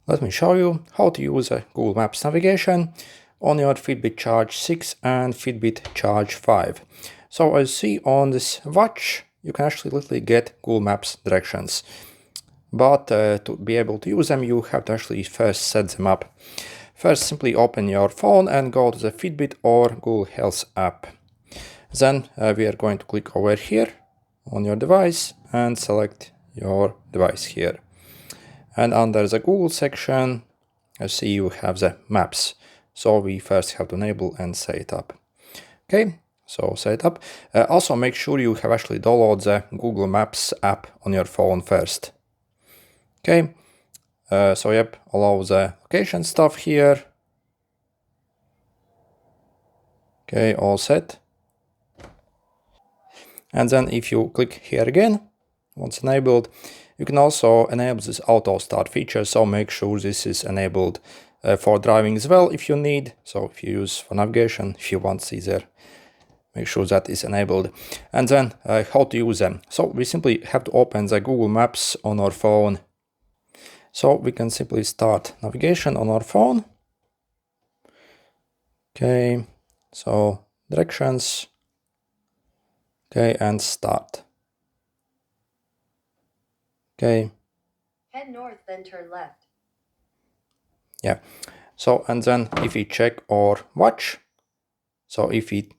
Let me show you how to use Google Maps navigation on your Fitbit Charge 6 and Fitbit Charge 5. So as you see on this watch, you can actually literally get Google Maps directions. But to be able to use them, you have to actually first set them up. First, simply open your phone and go to the Fitbit or Google Health app. Then we are going to click over here on your device and select your device here. And under the Google section, you see you have the maps. So we first have to enable and set it up. Okay, so set it up. Also make sure you have actually downloaded the Google Maps app on your phone first. Okay, so yep, allow the location stuff here. Okay, all set. And then if you click here again, once enabled, you can also enable this auto start feature. So make sure this is enabled for driving as well if you need. So if you use for navigation, if you want to see there, make sure that is enabled. And then how to use them. So we simply have to open the Google Maps on our phone. So we can simply start navigation on our phone. Okay, so directions. Okay, and start. Okay. Head north, then turn left. Yeah. So, and then if we check our watch, so if we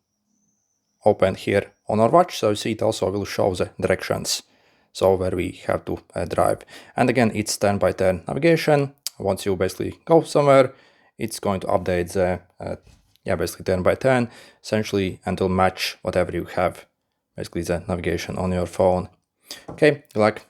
open here on our watch, so you see it also will show the directions. So where we have to drive. And again, it's turn by turn navigation. Once you basically go somewhere, it's going to update the, basically turn by turn, essentially until match whatever you have, basically the navigation on your phone. Okay, good luck.